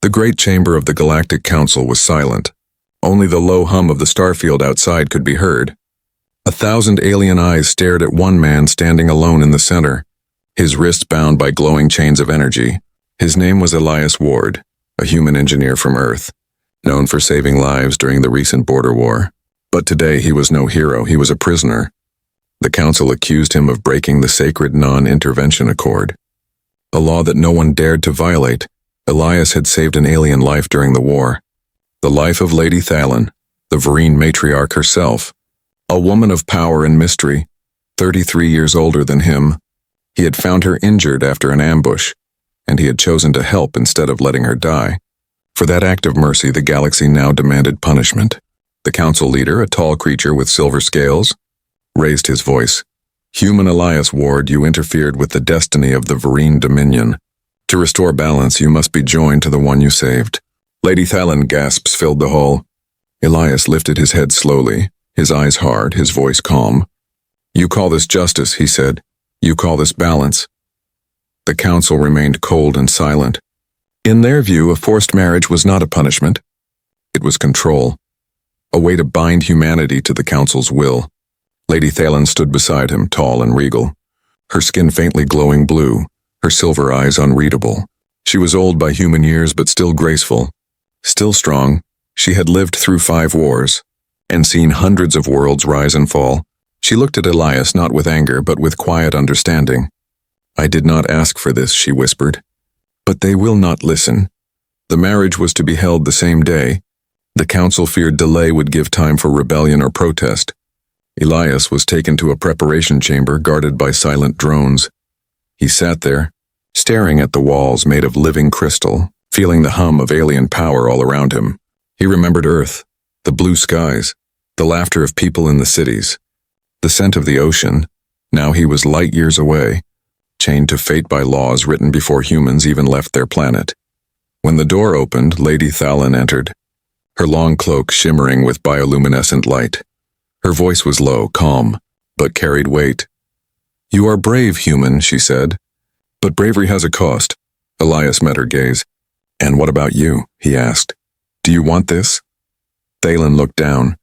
The great chamber of the Galactic Council was silent. Only the low hum of the starfield outside could be heard. 1,000 alien eyes stared at one man standing alone in the center, his wrists bound by glowing chains of energy. His name was Elias Ward, a human engineer from Earth, known for saving lives during the recent border war. But today he was no hero, he was a prisoner. The Council accused him of breaking the sacred non-intervention accord, a law that no one dared to violate. Elias had saved an alien life during the war, the life of Lady Thalen, the Vereen matriarch herself, a woman of power and mystery, 33 years older than him. He had found her injured after an ambush, and he had chosen to help instead of letting her die. For that act of mercy, the galaxy now demanded punishment. The council leader, a tall creature with silver scales, raised his voice. "Human Elias Ward, you interfered with the destiny of the Vereen Dominion. To restore balance, you must be joined to the one you saved." Lady Thalen gasps filled the hall. Elias lifted his head slowly, his eyes hard, his voice calm. "You call this justice," he said. "You call this balance." The council remained cold and silent. In their view, a forced marriage was not a punishment. It was control, a way to bind humanity to the council's will. Lady Thalen stood beside him, tall and regal, her skin faintly glowing blue, her silver eyes unreadable. She was old by human years, but still graceful, still strong. She had lived through 5 wars and seen hundreds of worlds rise and fall. She looked at Elias not with anger, but with quiet understanding. "I did not ask for this," she whispered. "But they will not listen." The marriage was to be held the same day. The council feared delay would give time for rebellion or protest. Elias was taken to a preparation chamber guarded by silent drones. He sat there, staring at the walls made of living crystal, feeling the hum of alien power all around him. He remembered Earth, the blue skies, the laughter of people in the cities, the scent of the ocean. Now he was light years away, chained to fate by laws written before humans even left their planet. When the door opened, Lady Thalen entered, her long cloak shimmering with bioluminescent light. Her voice was low, calm, but carried weight. "You are brave, human," she said. "But bravery has a cost." Elias met her gaze. "And what about you?" he asked. "Do you want this?" Thalen looked down.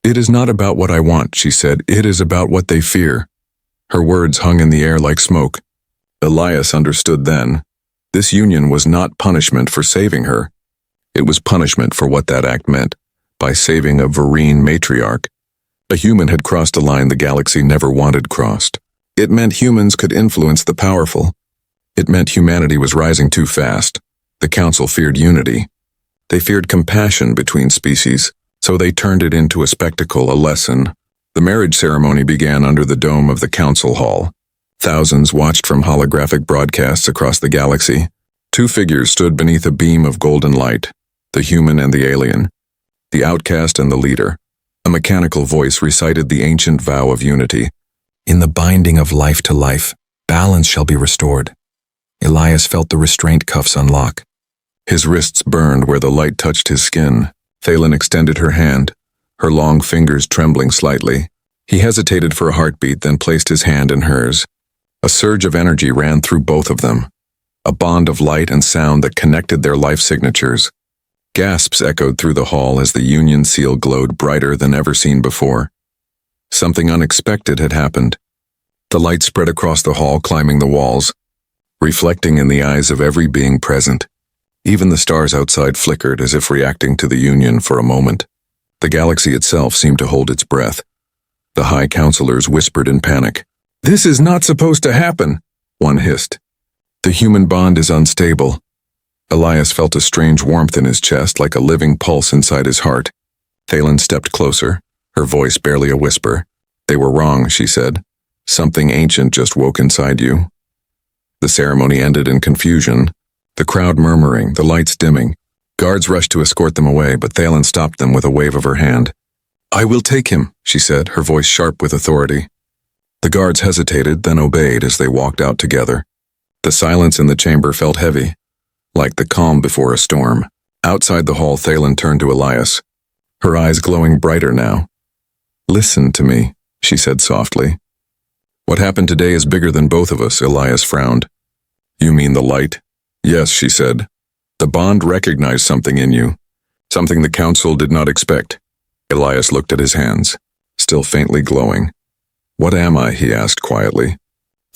"It is not about what I want," she said. "It is about what they fear." Her words hung in the air like smoke. Elias understood then. This union was not punishment for saving her. It was punishment for what that act meant, by saving a Vereen matriarch. A human had crossed a line the galaxy never wanted crossed. It meant humans could influence the powerful. It meant humanity was rising too fast. The council feared unity. They feared compassion between species, so they turned it into a spectacle, a lesson. The marriage ceremony began under the dome of the council hall. Thousands watched from holographic broadcasts across the galaxy. 2 figures stood beneath a beam of golden light, the human and the alien, the outcast and the leader. A mechanical voice recited the ancient vow of unity. "In the binding of life to life, balance shall be restored." Elias felt the restraint cuffs unlock. His wrists burned where the light touched his skin. Thalen extended her hand, her long fingers trembling slightly. He hesitated for a heartbeat, then placed his hand in hers. A surge of energy ran through both of them, a bond of light and sound that connected their life signatures. Gasps echoed through the hall as the union seal glowed brighter than ever seen before. Something unexpected had happened. The light spread across the hall, climbing the walls, reflecting in the eyes of every being present. Even the stars outside flickered as if reacting to the union for a moment. The galaxy itself seemed to hold its breath. The high counselors whispered in panic. "This is not supposed to happen," one hissed. "The human bond is unstable." Elias felt a strange warmth in his chest, like a living pulse inside his heart. Thalen stepped closer, her voice barely a whisper. "They were wrong," she said. "Something ancient just woke inside you." The ceremony ended in confusion, the crowd murmuring, the lights dimming. Guards rushed to escort them away, but Thalen stopped them with a wave of her hand. "I will take him," she said, her voice sharp with authority. The guards hesitated, then obeyed as they walked out together. The silence in the chamber felt heavy, like the calm before a storm. Outside the hall, Thalen turned to Elias, her eyes glowing brighter now. "Listen to me," she said softly. "What happened today is bigger than both of us," Elias frowned. "You mean the light?" "Yes," she said. The bond recognized something in you, something the council did not expect. Elias looked at his hands, still faintly glowing. What am I? He asked quietly.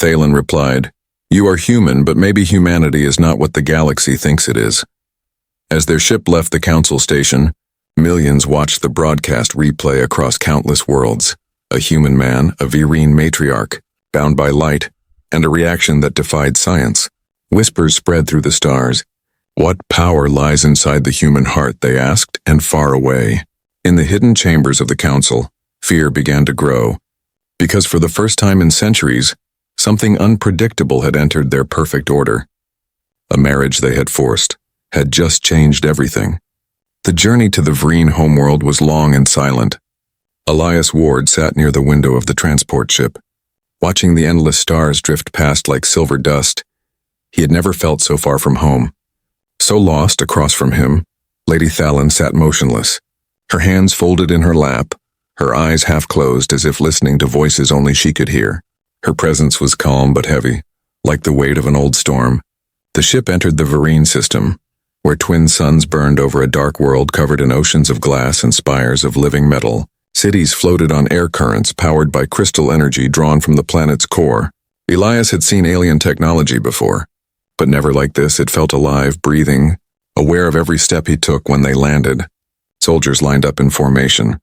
Thalen replied, You are human, but maybe humanity is not what the galaxy thinks it is. As their ship left the council station, millions watched the broadcast replay across countless worlds. A human man, a Virine matriarch, bound by light, and a reaction that defied science. Whispers spread through the stars. What power lies inside the human heart, they asked, and far away. In the hidden chambers of the council, fear began to grow, because for the first time in centuries, something unpredictable had entered their perfect order. A marriage they had forced had just changed everything. The journey to the Virine homeworld was long and silent. Elias Ward sat near the window of the transport ship, watching the endless stars drift past like silver dust. He had never felt so far from home. So lost, across from him, Lady Thalen sat motionless, her hands folded in her lap, her eyes half closed as if listening to voices only she could hear. Her presence was calm but heavy, like the weight of an old storm. The ship entered the Virine system, where twin suns burned over a dark world covered in oceans of glass and spires of living metal. Cities floated on air currents powered by crystal energy drawn from the planet's core. Elias had seen alien technology before, but never like this. It felt alive, breathing, aware of every step he took. When they landed, soldiers lined up in formation,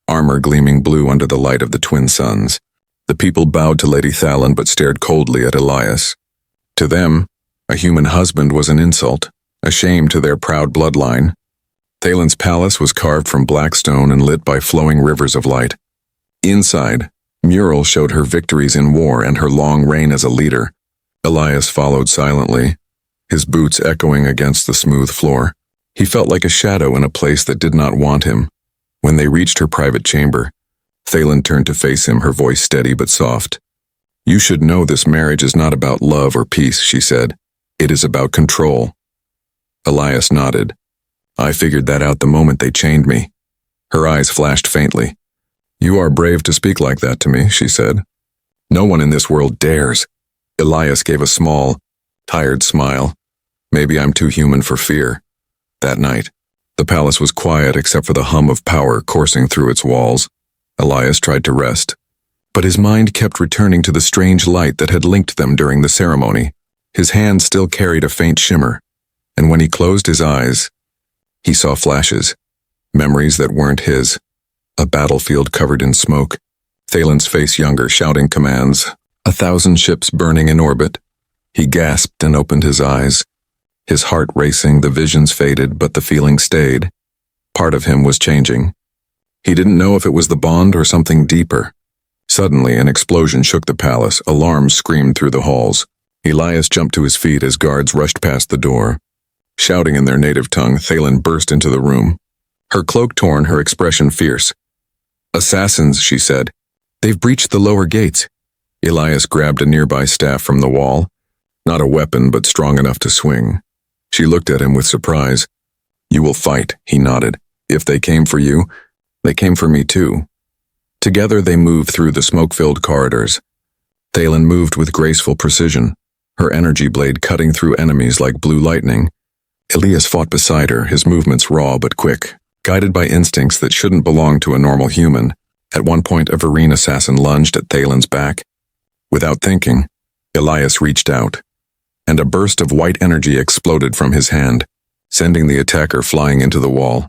armor gleaming blue under the light of the twin suns. The people bowed to Lady Thalen but stared coldly at Elias. To them, a human husband was an insult, a shame to their proud bloodline. Thalen's palace was carved from black stone and lit by flowing rivers of light. Inside, murals showed her victories in war and her long reign as a leader. Elias followed silently, his boots echoing against the smooth floor. He felt like a shadow in a place that did not want him. When they reached her private chamber, Thalen turned to face him, her voice steady but soft. You should know this marriage is not about love or peace, she said. It is about control. Elias nodded. I figured that out the moment they chained me. Her eyes flashed faintly. You are brave to speak like that to me, she said. No one in this world dares. Elias gave a small, tired smile. Maybe I'm too human for fear. That night, the palace was quiet except for the hum of power coursing through its walls. Elias tried to rest, but his mind kept returning to the strange light that had linked them during the ceremony. His hand still carried a faint shimmer, and when he closed his eyes, he saw flashes, memories that weren't his. A battlefield covered in smoke, Thalen's face younger, shouting commands, 1,000 ships burning in orbit. He gasped and opened his eyes. His heart racing, the visions faded, but the feeling stayed. Part of him was changing. He didn't know if it was the bond or something deeper. Suddenly, an explosion shook the palace. Alarms screamed through the halls. Elias jumped to his feet as guards rushed past the door. Shouting in their native tongue, Thalen burst into the room. Her cloak torn, her expression fierce. Assassins, she said. They've breached the lower gates. Elias grabbed a nearby staff from the wall. Not a weapon, but strong enough to swing. She looked at him with surprise. You will fight, he nodded. If they came for you, they came for me too. Together they moved through the smoke-filled corridors. Thalen moved with graceful precision, her energy blade cutting through enemies like blue lightning. Elias fought beside her, his movements raw but quick, guided by instincts that shouldn't belong to a normal human. At one point, a Virine assassin lunged at Thalen's back. Without thinking, Elias reached out, and a burst of white energy exploded from his hand, sending the attacker flying into the wall.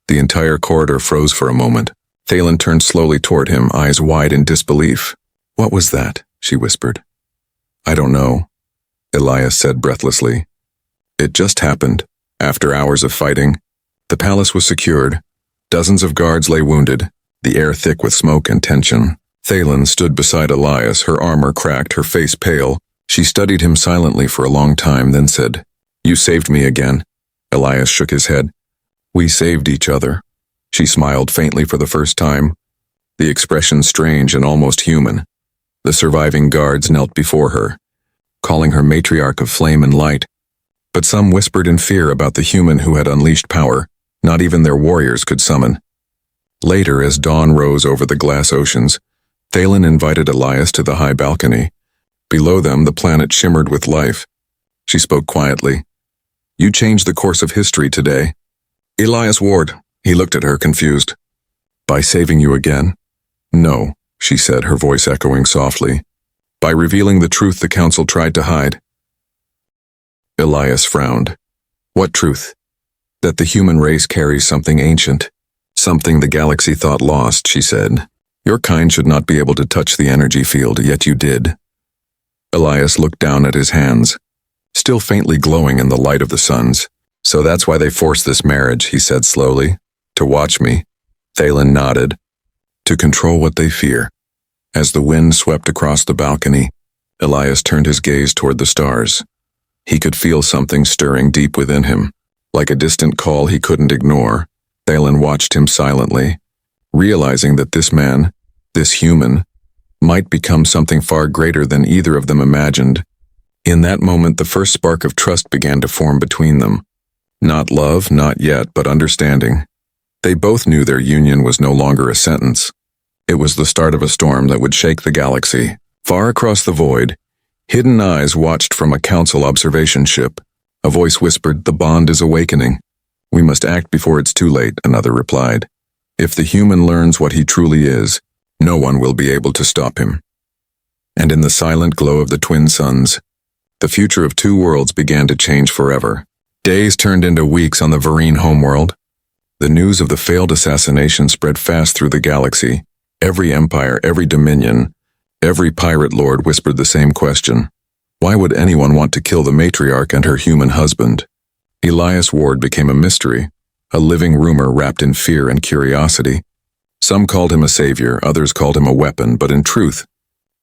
The entire corridor froze for a moment. Thalen turned slowly toward him, eyes wide in disbelief. What was that? She whispered. I don't know, Elias said breathlessly. It just happened. After hours of fighting, the palace was secured. Dozens of guards lay wounded, the air thick with smoke and tension. Thalen stood beside Elias, her armor cracked, her face pale. She studied him silently for a long time, then said, You saved me again. Elias shook his head. We saved each other. She smiled faintly for the first time, the expression strange and almost human. The surviving guards knelt before her, calling her matriarch of flame and light. But some whispered in fear about the human who had unleashed power not even their warriors could summon. Later, as dawn rose over the glass oceans, Thalen invited Elias to the high balcony. Below them, the planet shimmered with life. She spoke quietly. You changed the course of history today. Elias Ward, he looked at her, confused. By saving you again? No, she said, her voice echoing softly. By revealing the truth the council tried to hide. Elias frowned. What truth? That the human race carries something ancient. Something the galaxy thought lost, she said. Your kind should not be able to touch the energy field, yet you did. Elias looked down at his hands, still faintly glowing in the light of the suns. So that's why they forced this marriage, he said slowly. To watch me. Thalen nodded. To control what they fear. As the wind swept across the balcony, Elias turned his gaze toward the stars. He could feel something stirring deep within him. Like a distant call he couldn't ignore, Thalen watched him silently, realizing that this man, this human, might become something far greater than either of them imagined. In that moment, the first spark of trust began to form between them. Not love, not yet, but understanding. They both knew their union was no longer a sentence. It was the start of a storm that would shake the galaxy. Far across the void, hidden eyes watched from a council observation ship. A voice whispered, "The bond is awakening." "We must act before it's too late," another replied. "If the human learns what he truly is, no one will be able to stop him." And in the silent glow of the twin suns, the future of two worlds began to change forever. Days turned into weeks on the Vereen homeworld. The news of the failed assassination spread fast through the galaxy. Every empire, every dominion, every pirate lord whispered the same question. Why would anyone want to kill the matriarch and her human husband? Elias Ward became a mystery, a living rumor wrapped in fear and curiosity. Some called him a savior, others called him a weapon, but in truth,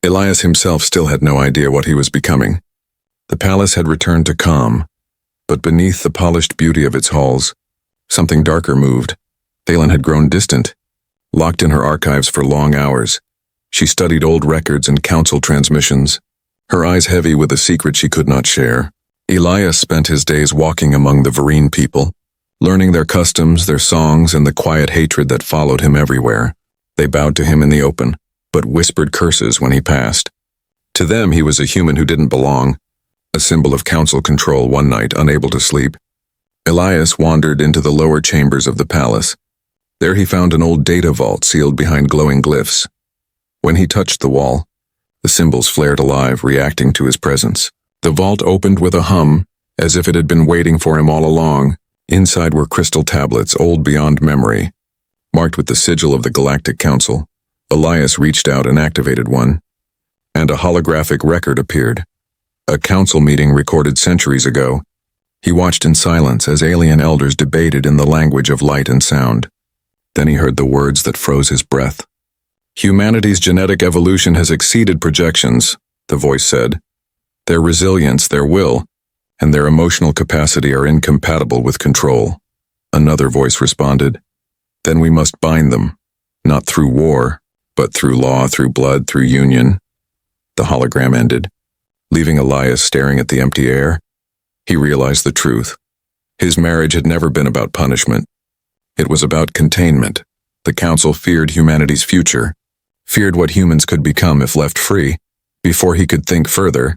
Elias himself still had no idea what he was becoming. The palace had returned to calm, but beneath the polished beauty of its halls, something darker moved. Thalen had grown distant, locked in her archives for long hours. She studied old records and council transmissions, her eyes heavy with a secret she could not share. Elias spent his days walking among the Vereen people, learning their customs, their songs, and the quiet hatred that followed him everywhere. They bowed to him in the open, but whispered curses when he passed. To them, he was a human who didn't belong, a symbol of council control. One night, unable to sleep, Elias wandered into the lower chambers of the palace. There he found an old data vault sealed behind glowing glyphs. When he touched the wall, the symbols flared alive, reacting to his presence. The vault opened with a hum, as if it had been waiting for him all along. Inside were crystal tablets, old beyond memory, marked with the sigil of the Galactic Council. Elias reached out and activated one, and a holographic record appeared. A council meeting recorded centuries ago. He watched in silence as alien elders debated in the language of light and sound. Then he heard the words that froze his breath. "Humanity's genetic evolution has exceeded projections," the voice said. "Their resilience, their will, and their emotional capacity are incompatible with control." Another voice responded, "Then we must bind them, not through war, but through law, through blood, through union." The hologram ended, leaving Elias staring at the empty air. He realized the truth. His marriage had never been about punishment. It was about containment. The council feared humanity's future, feared what humans could become if left free. Before he could think further,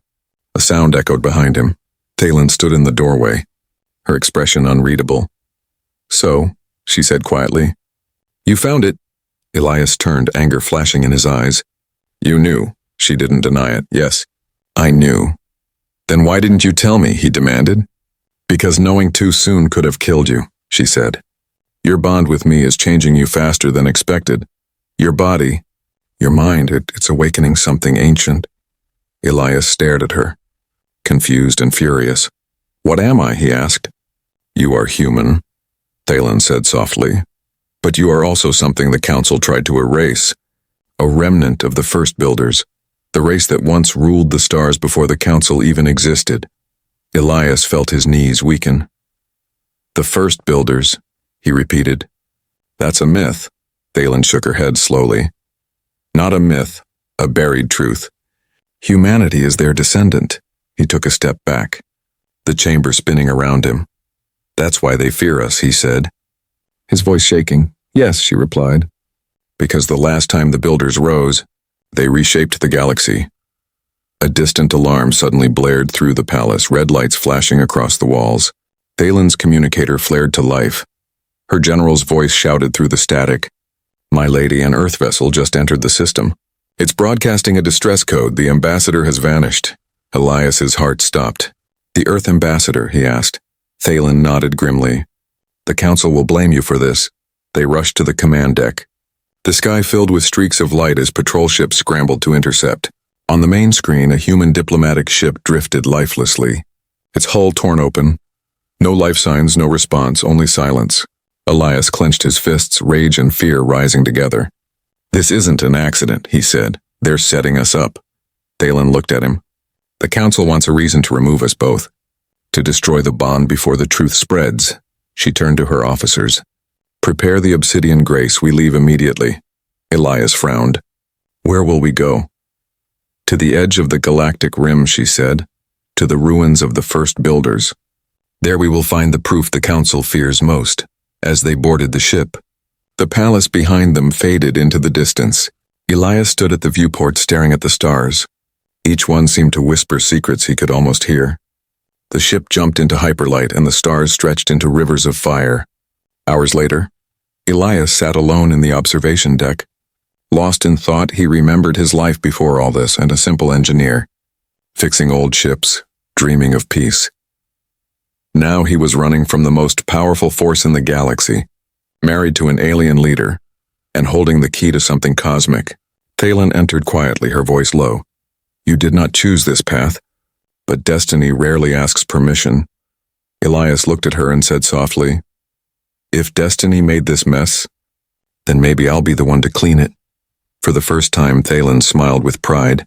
a sound echoed behind him. Thalen stood in the doorway, her expression unreadable. "So," she said quietly, "you found it." Elias turned, anger flashing in his eyes. "You knew." She didn't deny it. "Yes, I knew." "Then why didn't you tell me?" he demanded. "Because knowing too soon could have killed you," she said. "Your bond with me is changing you faster than expected. Your body, your mind, it's awakening something ancient." Elias stared at her, confused and furious. "What am I?" he asked. "You are human," Thalen said softly. "But you are also something the council tried to erase. A remnant of the first builders, the race that once ruled the stars before the council even existed." Elias felt his knees weaken. "The first builders," he repeated. "That's a myth." Thalen shook her head slowly. "Not a myth, a buried truth. Humanity is their descendant." He took a step back, the chamber spinning around him. "That's why they fear us," he said, his voice shaking. "Yes," she replied. "Because the last time the builders rose, they reshaped the galaxy." A distant alarm suddenly blared through the palace, red lights flashing across the walls. Thalen's communicator flared to life. Her general's voice shouted through the static. My lady, an Earth vessel just entered the system. It's broadcasting a distress code. The ambassador has vanished. Elias's heart stopped. The Earth ambassador, he asked. Thalen nodded grimly. The council will blame you for this. They rushed to the command deck. The sky filled with streaks of light as patrol ships scrambled to intercept. On the main screen, a human diplomatic ship drifted lifelessly. Its hull torn open. No life signs, no response, only silence. Elias clenched his fists, rage and fear rising together. This isn't an accident, he said. They're setting us up. Thalen looked at him. The council wants a reason to remove us both. To destroy the bond before the truth spreads. She turned to her officers. Prepare the obsidian grace, we leave immediately. Elias frowned. Where will we go? To the edge of the galactic rim, she said. To the ruins of the first builders. There we will find the proof the council fears most. As they boarded the ship, the palace behind them faded into the distance. Elias stood at the viewport staring at the stars. Each one seemed to whisper secrets he could almost hear. The ship jumped into hyperlight and the stars stretched into rivers of fire. Hours later, Elias sat alone in the observation deck. Lost in thought, he remembered his life before all this and a simple engineer, fixing old ships, dreaming of peace. Now he was running from the most powerful force in the galaxy, married to an alien leader, and holding the key to something cosmic. Thalen entered quietly, her voice low. You did not choose this path, but destiny rarely asks permission. Elias looked at her and said softly, If destiny made this mess, then maybe I'll be the one to clean it. For the first time, Thalen smiled with pride.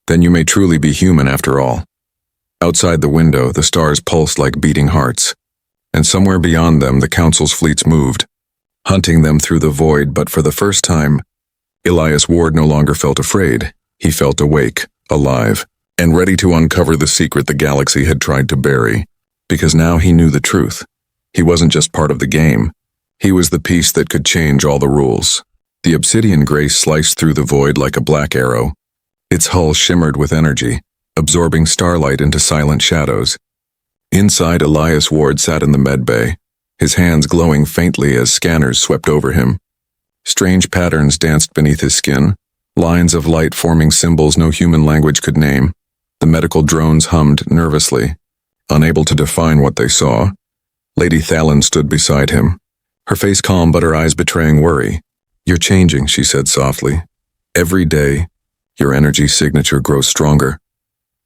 Then you may truly be human after all. Outside the window, the stars pulsed like beating hearts, and somewhere beyond them the council's fleets moved, hunting them through the void. But for the first time, Elias Ward no longer felt afraid. He felt awake, alive, and ready to uncover the secret the galaxy had tried to bury, because now he knew the truth. He wasn't just part of the game. He was the piece that could change all the rules. The obsidian grace sliced through the void like a black arrow. Its hull shimmered with energy, absorbing starlight into silent shadows. Inside, Elias Ward sat in the medbay, his hands glowing faintly as scanners swept over him. Strange patterns danced beneath his skin, lines of light forming symbols no human language could name. The medical drones hummed nervously, unable to define what they saw. Lady Thalen stood beside him, her face calm but her eyes betraying worry. You're changing, she said softly. Every day, your energy signature grows stronger.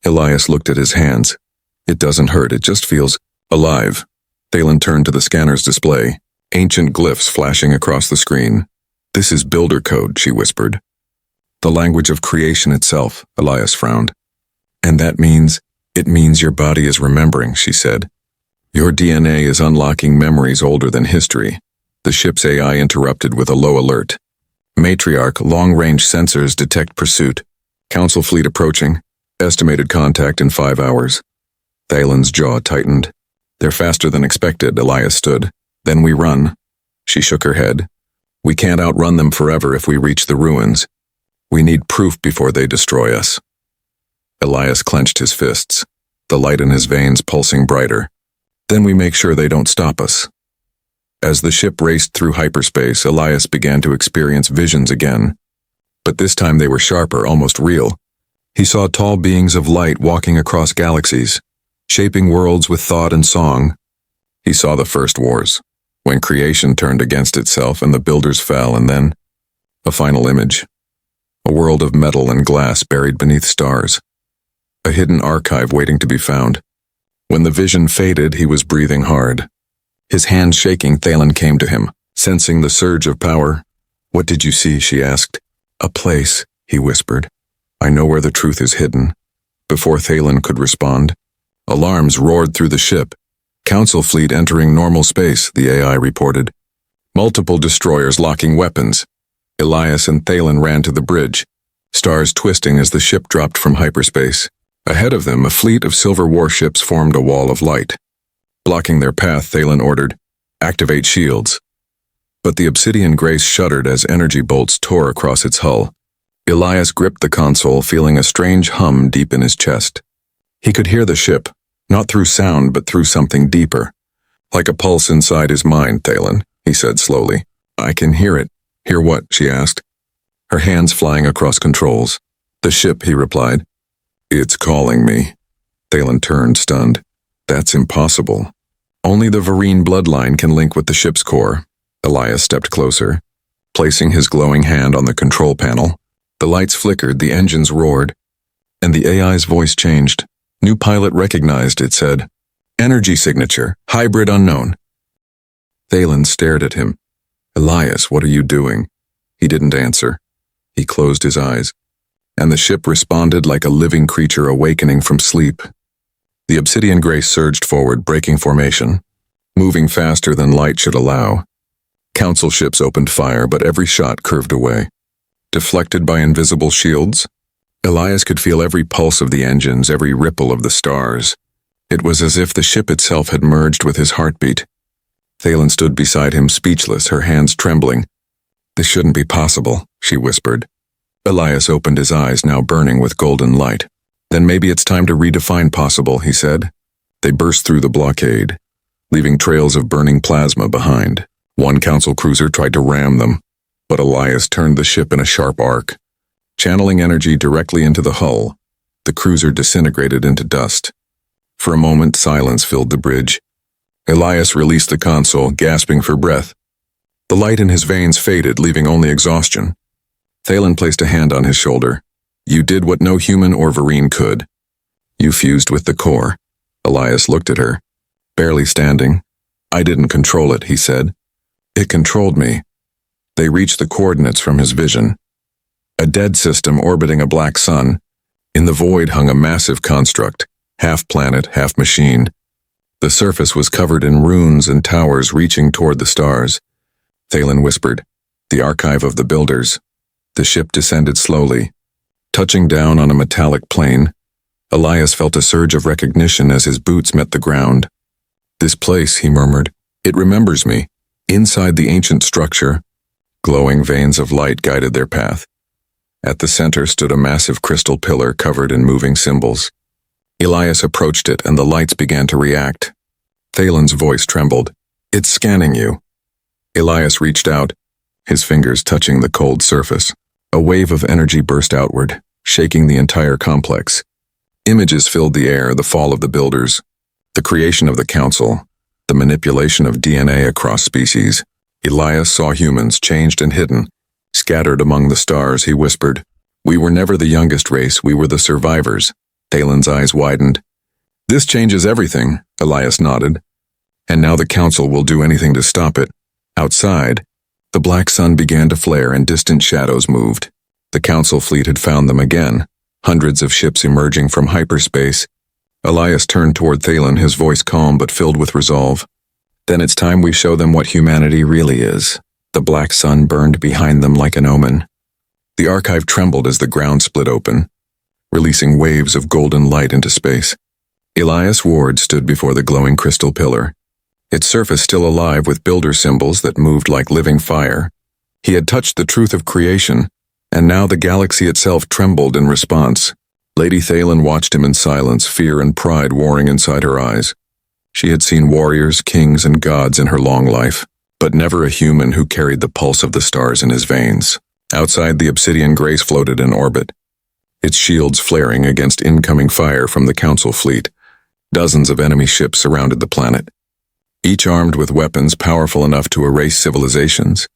Elias looked at his hands. It doesn't hurt, it just feels alive. Thalen turned to the scanner's display, ancient glyphs flashing across the screen. This is builder code, she whispered. The language of creation itself, Elias frowned. And that means, it means your body is remembering, she said. Your DNA is unlocking memories older than history. The ship's AI interrupted with a low alert. Matriarch, long-range sensors detect pursuit. Council fleet approaching. Estimated contact in 5 hours. Thalen's jaw tightened. They're faster than expected, Elias stood. Then we run. She shook her head. We can't outrun them forever if we reach the ruins. We need proof before they destroy us. Elias clenched his fists, the light in his veins pulsing brighter. Then we make sure they don't stop us. As the ship raced through hyperspace, Elias began to experience visions again. But this time they were sharper, almost real. He saw tall beings of light walking across galaxies, shaping worlds with thought and song. He saw the first wars, when creation turned against itself and the builders fell, and then a final image. A world of metal and glass buried beneath stars. A hidden archive waiting to be found. When the vision faded, he was breathing hard. His hands shaking, Thalen came to him, sensing the surge of power. What did you see? She asked. A place, he whispered. I know where the truth is hidden. Before Thalen could respond, alarms roared through the ship. Council fleet entering normal space, the AI reported. Multiple destroyers locking weapons. Elias and Thalen ran to the bridge, stars twisting as the ship dropped from hyperspace. Ahead of them, a fleet of silver warships formed a wall of light. Blocking their path, Thalen ordered, activate shields. But the obsidian grace shuddered as energy bolts tore across its hull. Elias gripped the console, feeling a strange hum deep in his chest. He could hear the ship, not through sound but through something deeper, Like a pulse inside his mind, Thalen, he said slowly. I can hear it. Hear what? She asked, her hands flying across controls. The ship, he replied. It's calling me. Thalen turned, stunned. That's impossible. Only the Varine bloodline can link with the ship's core. Elias stepped closer, placing his glowing hand on the control panel. The lights flickered, the engines roared, and the AI's voice changed. New pilot recognized, it said. Energy signature, hybrid unknown. Thalen stared at him. Elias, what are you doing? He didn't answer. He closed his eyes, and the ship responded like a living creature awakening from sleep. The obsidian grace surged forward, breaking formation, moving faster than light should allow. Council ships opened fire, but every shot curved away. Deflected by invisible shields, Elias could feel every pulse of the engines, every ripple of the stars. It was as if the ship itself had merged with his heartbeat. Thalen stood beside him, speechless, her hands trembling. This shouldn't be possible, she whispered. Elias opened his eyes, now burning with golden light. Then maybe it's time to redefine possible, he said. They burst through the blockade, leaving trails of burning plasma behind. One council cruiser tried to ram them, but Elias turned the ship in a sharp arc. Channeling energy directly into the hull, the cruiser disintegrated into dust. For a moment, silence filled the bridge. Elias released the console, gasping for breath. The light in his veins faded, leaving only exhaustion. Thalen placed a hand on his shoulder. You did what no human or Varine could. You fused with the core. Elias looked at her, barely standing. I didn't control it, he said. It controlled me. They reached the coordinates from his vision. A dead system orbiting a black sun. In the void hung a massive construct, half planet, half machine. The surface was covered in runes and towers reaching toward the stars. Thalen whispered, the archive of the builders. The ship descended slowly, touching down on a metallic plane. Elias felt a surge of recognition as his boots met the ground. This place, he murmured, it remembers me. Inside the ancient structure, glowing veins of light guided their path. At the center stood a massive crystal pillar covered in moving symbols. Elias approached it, and the lights began to react. Thalen's voice trembled. It's scanning you. Elias reached out, his fingers touching the cold surface. A wave of energy burst outward, shaking the entire complex. Images filled the air, the fall of the builders, the creation of the council, the manipulation of DNA across species. Elias saw humans, changed and hidden, scattered among the stars. He whispered, we were never the youngest race, we were the survivors. Thalen's eyes widened. This changes everything, Elias nodded. And now the council will do anything to stop it. Outside, the black sun began to flare and distant shadows moved. The council fleet had found them again, hundreds of ships emerging from hyperspace. Elias turned toward Thalen, his voice calm but filled with resolve. Then it's time we show them what humanity really is. The black sun burned behind them like an omen. The archive trembled as the ground split open, releasing waves of golden light into space. Elias Ward stood before the glowing crystal pillar, its surface still alive with builder symbols that moved like living fire. He had touched the truth of creation, and now the galaxy itself trembled in response. Lady Thalen watched him in silence, fear and pride warring inside her eyes. She had seen warriors, kings, and gods in her long life, but never a human who carried the pulse of the stars in his veins. Outside, the obsidian grace floated in orbit, its shields flaring against incoming fire from the council fleet. Dozens of enemy ships surrounded the planet, each armed with weapons powerful enough to erase civilizations.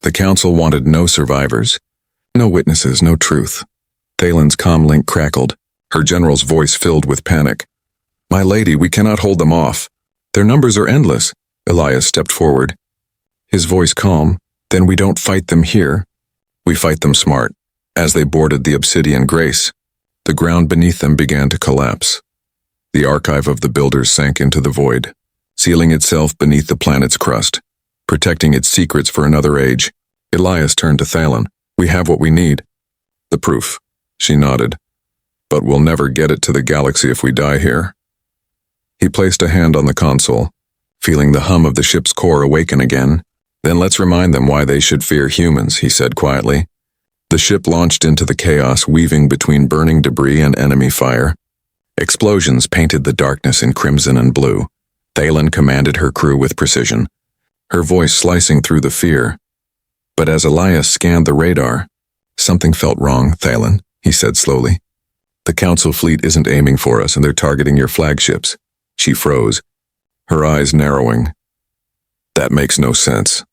The council wanted no survivors, no witnesses, no truth. Thalen's comlink crackled, her general's voice filled with panic. My lady, we cannot hold them off. Their numbers are endless. Elias stepped forward, his voice calm. Then we don't fight them here. We fight them smart. As they boarded the obsidian grace, the ground beneath them began to collapse. The archive of the builders sank into the void, sealing itself beneath the planet's crust, protecting its secrets for another age. Elias turned to Thalen. We have what we need. The proof. She nodded. But we'll never get it to the galaxy if we die here. He placed a hand on the console, feeling the hum of the ship's core awaken again. Then let's remind them why they should fear humans, he said quietly. The ship launched into the chaos, weaving between burning debris and enemy fire. Explosions painted the darkness in crimson and blue. Thalen commanded her crew with precision, her voice slicing through the fear. But as Elias scanned the radar, something felt wrong, Thalen, he said slowly. The Council fleet isn't aiming for us and they're targeting your flagships. She froze, her eyes narrowing. That makes no sense.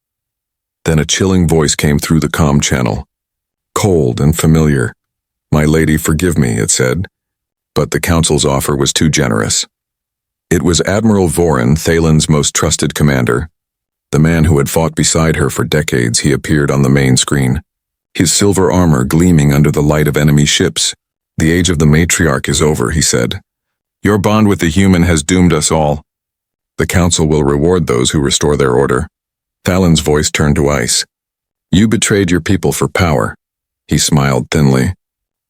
Then a chilling voice came through the comm channel. Cold and familiar. My lady, forgive me, it said. But the Council's offer was too generous. It was Admiral Vorin, Thalen's most trusted commander. The man who had fought beside her for decades. He appeared on the main screen, his silver armor gleaming under the light of enemy ships. The age of the matriarch is over, he said. Your bond with the human has doomed us all. The Council will reward those who restore their order. Thalen's voice turned to ice. You betrayed your people for power. He smiled thinly.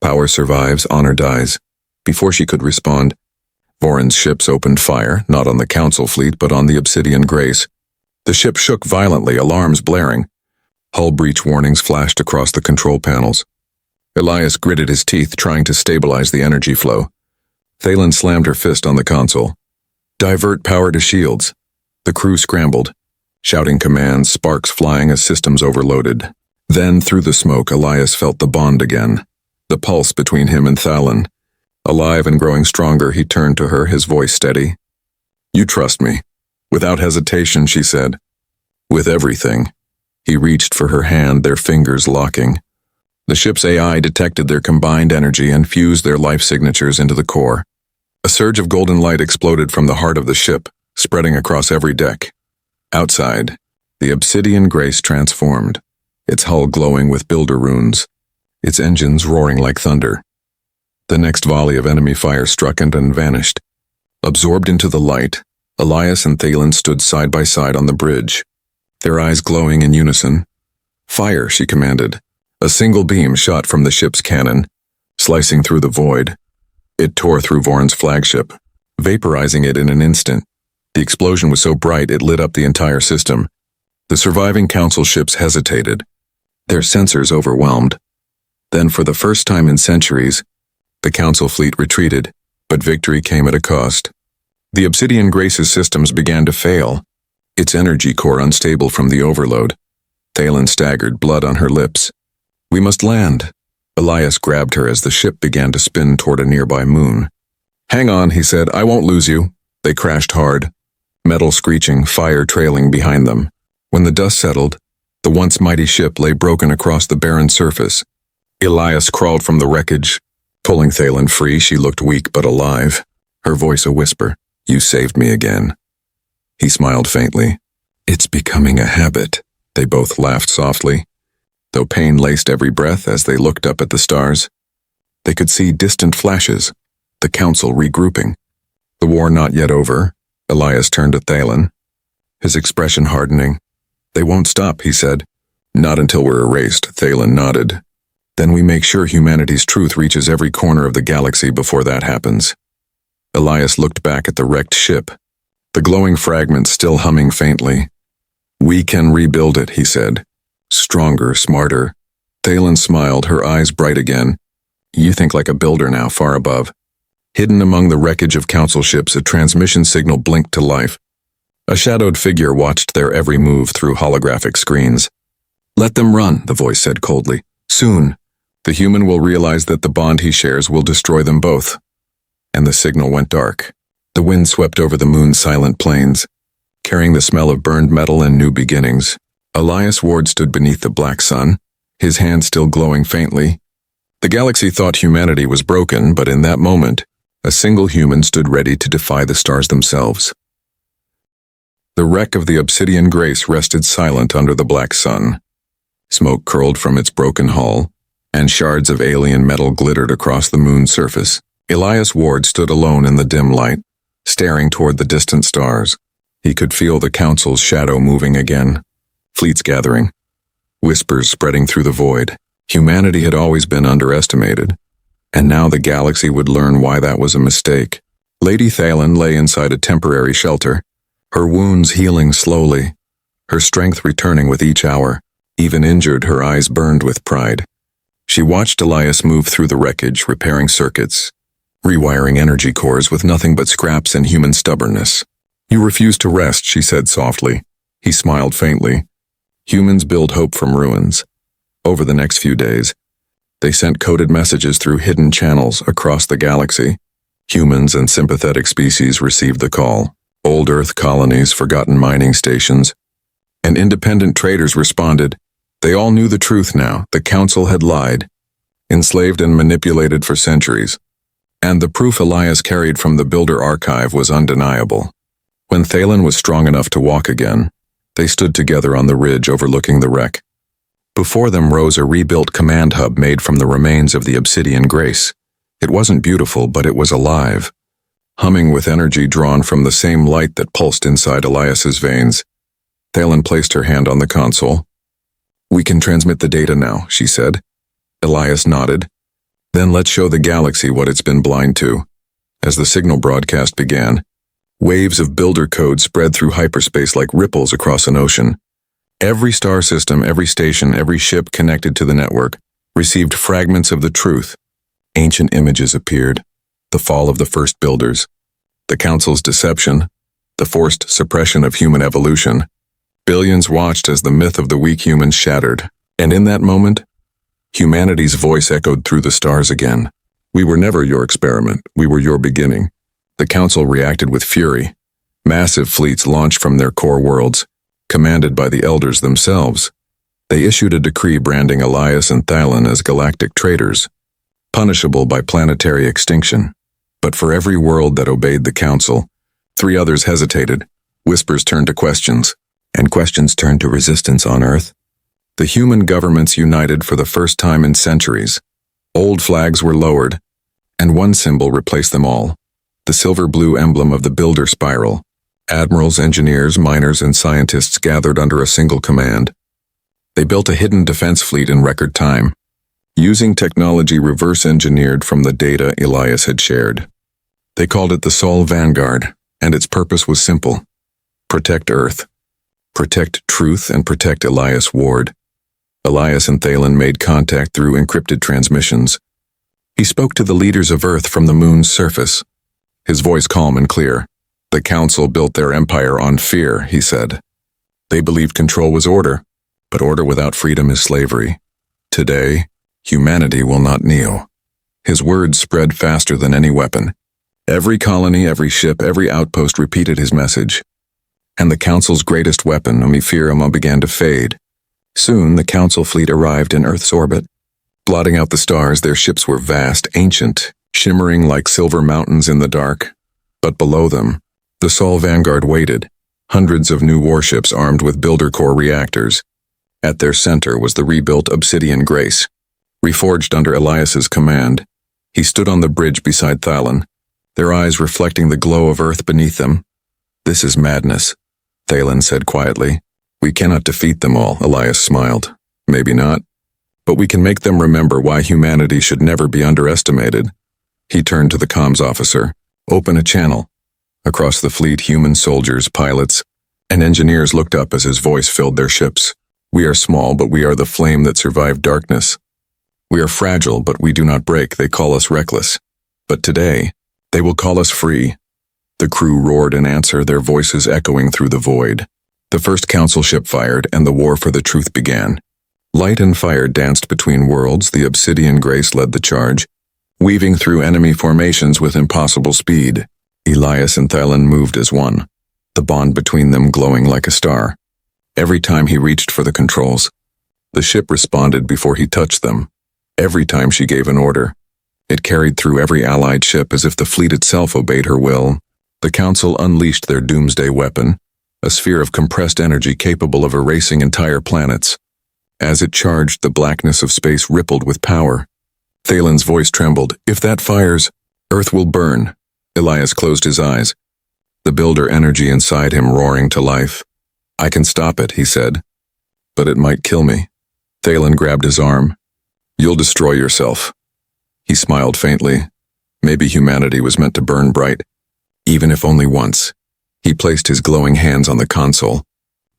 Power survives, honor dies. Before she could respond, Vorin's ships opened fire, not on the Council fleet, but on the Obsidian Grace. The ship shook violently, alarms blaring. Hull breach warnings flashed across the control panels. Elias gritted his teeth, trying to stabilize the energy flow. Thalen slammed her fist on the console. Divert power to shields. The crew scrambled, shouting commands, sparks flying as systems overloaded. Then, through the smoke, Elias felt the bond again, the pulse between him and Thalen. Alive and growing stronger, he turned to her, his voice steady. You trust me. Without hesitation, she said. With everything. He reached for her hand, their fingers locking. The ship's AI detected their combined energy and fused their life signatures into the core. A surge of golden light exploded from the heart of the ship, spreading across every deck. Outside, the Obsidian Grace transformed, its hull glowing with builder runes, its engines roaring like thunder. The next volley of enemy fire struck and then vanished. Absorbed into the light, Elias and Thalen stood side by side on the bridge, their eyes glowing in unison. Fire, she commanded. A single beam shot from the ship's cannon, slicing through the void. It tore through Vorin's flagship, vaporizing it in an instant. The explosion was so bright it lit up the entire system. The surviving Council ships hesitated, their sensors overwhelmed. Then, for the first time in centuries, the Council fleet retreated, but victory came at a cost. The Obsidian Grace's systems began to fail, its energy core unstable from the overload. Thalen staggered, blood on her lips. We must land. Elias grabbed her as the ship began to spin toward a nearby moon. Hang on, he said, I won't lose you. They crashed hard, metal screeching, fire trailing behind them. When the dust settled, the once mighty ship lay broken across the barren surface. Elias crawled from the wreckage. Pulling Thalen free, she looked weak but alive, her voice a whisper. You saved me again. He smiled faintly. It's becoming a habit. They both laughed softly, though pain laced every breath as they looked up at the stars. They could see distant flashes, the Council regrouping. The war not yet over. Elias turned to Thalen, his expression hardening. They won't stop, he said. Not until we're erased, Thalen nodded. Then we make sure humanity's truth reaches every corner of the galaxy before that happens. Elias looked back at the wrecked ship, the glowing fragments still humming faintly. We can rebuild it, he said. Stronger, smarter. Thalen smiled, her eyes bright again. You think like a builder now, far above. Hidden among the wreckage of Council ships, a transmission signal blinked to life. A shadowed figure watched their every move through holographic screens. Let them run, the voice said coldly. Soon, the human will realize that the bond he shares will destroy them both. And the signal went dark. The wind swept over the moon's silent plains, carrying the smell of burned metal and new beginnings. Elias Ward stood beneath the black sun, his hand still glowing faintly. The galaxy thought humanity was broken, but in that moment, a single human stood ready to defy the stars themselves. The wreck of the Obsidian Grace rested silent under the black sun. Smoke curled from its broken hull, and shards of alien metal glittered across the moon's surface. Elias Ward stood alone in the dim light, staring toward the distant stars. He could feel the Council's shadow moving again. Fleets gathering, whispers spreading through the void. Humanity had always been underestimated, and now the galaxy would learn why that was a mistake. Lady Thalen lay inside a temporary shelter, her wounds healing slowly, her strength returning with each hour. Even injured, her eyes burned with pride. She watched Elias move through the wreckage, repairing circuits, rewiring energy cores with nothing but scraps and human stubbornness. You refuse to rest, she said softly. He smiled faintly. Humans build hope from ruins. Over the next few days, they sent coded messages through hidden channels across the galaxy. Humans and sympathetic species received the call. Old Earth colonies, forgotten mining stations, and independent traders responded. They all knew the truth now. The Council had lied, enslaved and manipulated for centuries. And the proof Elias carried from the Builder archive was undeniable. When Thalen was strong enough to walk again, they stood together on the ridge overlooking the wreck. Before them rose a rebuilt command hub made from the remains of the obsidian grace. It wasn't beautiful, but it was alive, humming with energy drawn from the same light that pulsed inside Elias's veins. Thalen placed her hand on the console. We can transmit the data now, she said. Elias nodded. Then let's show the galaxy what it's been blind to. As the signal broadcast began, waves of builder code spread through hyperspace like ripples across an ocean. Every star system, every station, every ship connected to the network received fragments of the truth. Ancient images appeared. The fall of the first builders, the Council's deception, the forced suppression of human evolution. Billions watched as the myth of the weak humans shattered. And in that moment, humanity's voice echoed through the stars again. We were never your experiment. We were your beginning. The Council reacted with fury. Massive fleets launched from their core worlds, commanded by the Elders themselves. They issued a decree branding Elias and Thalen as galactic traitors, punishable by planetary extinction. But for every world that obeyed the Council, 3 others hesitated. Whispers turned to questions, and questions turned to resistance on Earth. The human governments united for the first time in centuries. Old flags were lowered, and one symbol replaced them all. The silver-blue emblem of the Builder Spiral. Admirals, engineers, miners, and scientists gathered under a single command. They built a hidden defense fleet in record time, using technology reverse-engineered from the data Elias had shared. They called it the Sol Vanguard, and its purpose was simple. Protect Earth. Protect truth and protect Elias Ward. Elias and Thalen made contact through encrypted transmissions. He spoke to the leaders of Earth from the moon's surface, his voice calm and clear. The Council built their empire on fear, he said. They believed control was order, but order without freedom is slavery. Today, humanity will not kneel. His words spread faster than any weapon. Every colony, every ship, every outpost repeated his message. And the Council's greatest weapon, Omifirama, began to fade. Soon, the Council fleet arrived in Earth's orbit. Blotting out the stars, their ships were vast, ancient, shimmering like silver mountains in the dark. But below them, the Sol Vanguard waited, hundreds of new warships armed with Builder Core reactors. At their center was the rebuilt Obsidian Grace, reforged under Elias's command. He stood on the bridge beside Thalen, their eyes reflecting the glow of Earth beneath them. This is madness, Thalen said quietly. We cannot defeat them all, Elias smiled. Maybe not. But we can make them remember why humanity should never be underestimated. He turned to the comms officer. Open a channel. Across the fleet, human soldiers, pilots, and engineers looked up as his voice filled their ships. We are small, but we are the flame that survived darkness. We are fragile, but we do not break. They call us reckless. But today, they will call us free. The crew roared in answer, their voices echoing through the void. The first Council ship fired, and the war for the truth began. Light and fire danced between worlds. The Obsidian Grace led the charge, weaving through enemy formations with impossible speed. Elias and Thalen moved as one, the bond between them glowing like a star. Every time he reached for the controls, the ship responded before he touched them. Every time she gave an order, it carried through every allied ship as if the fleet itself obeyed her will. The Council unleashed their doomsday weapon, a sphere of compressed energy capable of erasing entire planets. As it charged, the blackness of space rippled with power. Thalen's voice trembled. If that fires, Earth will burn. Elias closed his eyes, the builder energy inside him roaring to life. I can stop it, he said, but it might kill me. Thalen grabbed his arm. You'll destroy yourself. He smiled faintly. Maybe humanity was meant to burn bright, even if only once. He placed his glowing hands on the console.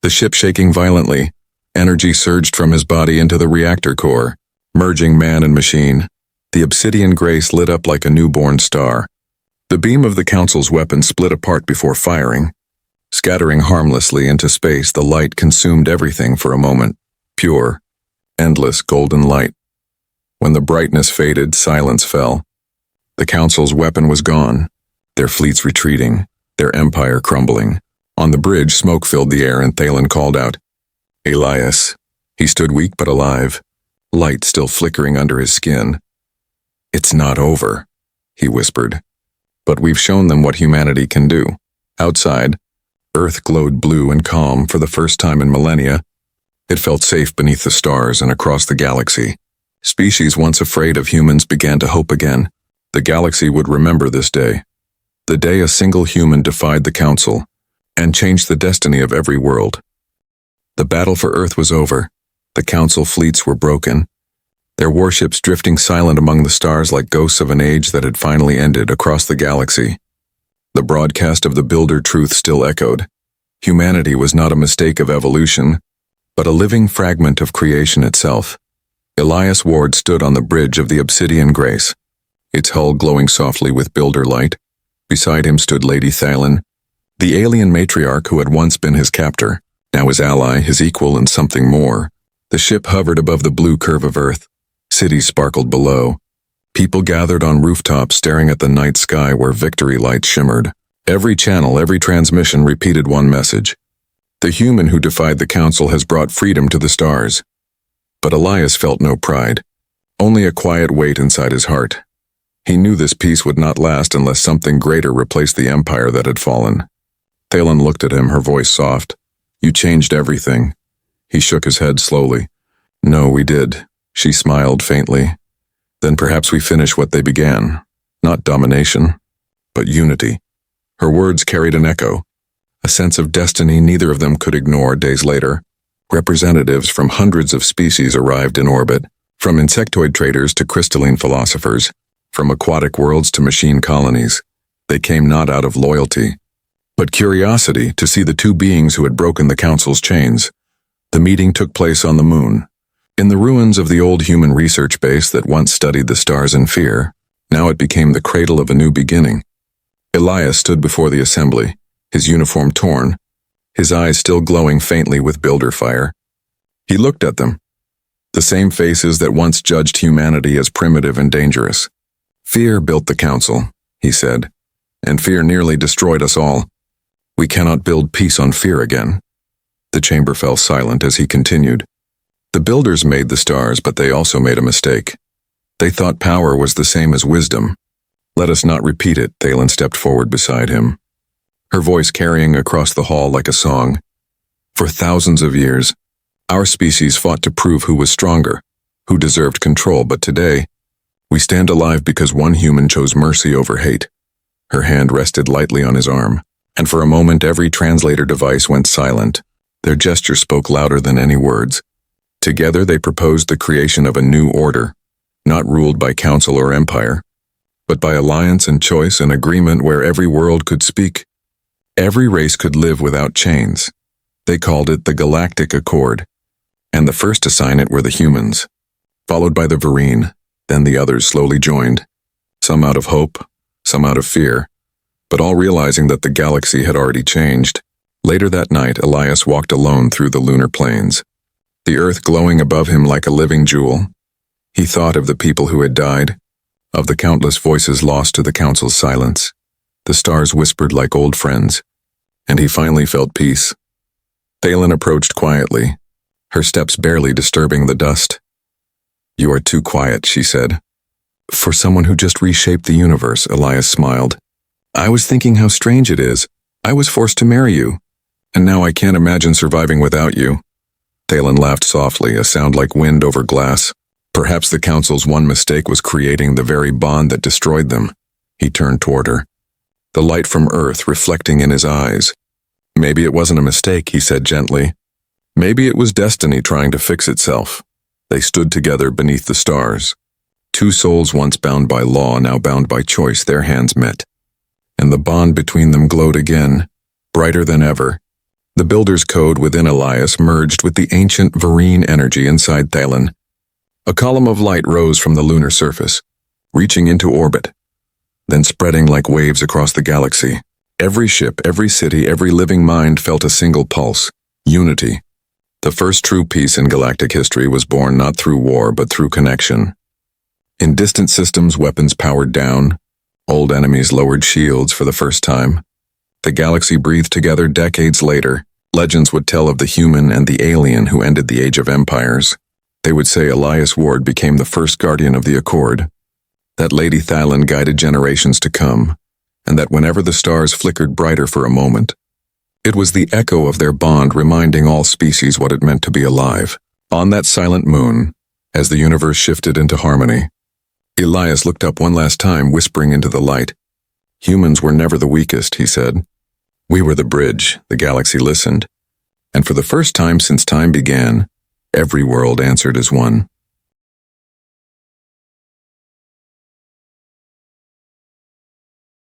The ship shaking violently, energy surged from his body into the reactor core, merging man and machine. The Obsidian Grace lit up like a newborn star. The beam of the Council's weapon split apart before firing, Scattering harmlessly into space, the light consumed everything for a moment. Pure, endless golden light. When the brightness faded, silence fell. The Council's weapon was gone, their fleets retreating, their empire crumbling. On the bridge, smoke filled the air and Thalen called out, "Elias." He stood weak but alive, light still flickering under his skin. "It's not over," he whispered. "But we've shown them what humanity can do." Outside, Earth glowed blue and calm for the first time in millennia. It felt safe beneath the stars and across the galaxy. Species once afraid of humans began to hope again. The galaxy would remember this day. The day a single human defied the Council and changed the destiny of every world. The battle for Earth was over. The Council fleets were broken, their warships drifting silent among the stars like ghosts of an age that had finally ended across the galaxy. The broadcast of the Builder truth still echoed. Humanity was not a mistake of evolution, but a living fragment of creation itself. Elias Ward stood on the bridge of the Obsidian Grace, its hull glowing softly with Builder light. Beside him stood Lady Thalen, the alien matriarch who had once been his captor, now his ally, his equal, and something more. The ship hovered above the blue curve of Earth. Cities sparkled below. People gathered on rooftops staring at the night sky where victory lights shimmered. Every channel, every transmission repeated one message. The human who defied the Council has brought freedom to the stars. But Elias felt no pride, only a quiet weight inside his heart. He knew this peace would not last unless something greater replaced the empire that had fallen. Thalen looked at him, her voice soft. "You changed everything." He shook his head slowly. "No, we did." She smiled faintly. "Then perhaps we finish what they began. Not domination, but unity." Her words carried an echo, a sense of destiny neither of them could ignore. Days later, representatives from hundreds of species arrived in orbit, from insectoid traders to crystalline philosophers, from aquatic worlds to machine colonies. They came not out of loyalty, but curiosity to see the two beings who had broken the Council's chains. The meeting took place on the moon, in the ruins of the old human research base that once studied the stars in fear. Now it became the cradle of a new beginning. Elias stood before the assembly, his uniform torn, his eyes still glowing faintly with Builder fire. He looked at them, the same faces that once judged humanity as primitive and dangerous. "Fear built the Council," he said, "and fear nearly destroyed us all. We cannot build peace on fear again." The chamber fell silent as he continued. "The Builders made the stars, but they also made a mistake. They thought power was the same as wisdom. Let us not repeat it." Thalen stepped forward beside him, her voice carrying across the hall like a song. "For thousands of years, our species fought to prove who was stronger, who deserved control, but today, we stand alive because one human chose mercy over hate." Her hand rested lightly on his arm, and for a moment every translator device went silent. Their gesture spoke louder than any words. Together they proposed the creation of a new order, not ruled by council or empire, but by alliance and choice and agreement where every world could speak. Every race could live without chains. They called it the Galactic Accord, and the first to sign it were the humans, followed by the Vereen. Then the others slowly joined, some out of hope, some out of fear, but all realizing that the galaxy had already changed. Later that night, Elias walked alone through the lunar plains, the Earth glowing above him like a living jewel. He thought of the people who had died, of the countless voices lost to the Council's silence. The stars whispered like old friends, and he finally felt peace. Thalen approached quietly, her steps barely disturbing the dust. "You are too quiet," she said. "For someone who just reshaped the universe," Elias smiled. "I was thinking how strange it is. I was forced to marry you, and now I can't imagine surviving without you." Thalen laughed softly, a sound like wind over glass. Perhaps the Council's one mistake was creating the very bond that destroyed them. He turned toward her, the light from Earth reflecting in his eyes. "Maybe it wasn't a mistake," he said gently. "Maybe it was destiny trying to fix itself." They stood together beneath the stars. Two souls once bound by law, now bound by choice, their hands met. And the bond between them glowed again, brighter than ever. The Builder's code within Elias merged with the ancient Vereen energy inside Thalen. A column of light rose from the lunar surface, reaching into orbit, then spreading like waves across the galaxy. Every ship, every city, every living mind felt a single pulse: unity. The first true peace in galactic history was born not through war but through connection. In distant systems, weapons powered down. Old enemies lowered shields for the first time. The galaxy breathed together. Decades later, legends would tell of the human and the alien who ended the Age of Empires. They would say Elias Ward became the first guardian of the Accord, that Lady Thylin guided generations to come, and that whenever the stars flickered brighter for a moment, it was the echo of their bond reminding all species what it meant to be alive. On that silent moon, as the universe shifted into harmony, Elias looked up one last time, whispering into the light. "Humans were never the weakest," he said. "We were the bridge." The galaxy listened, and for the first time since time began, every world answered as one.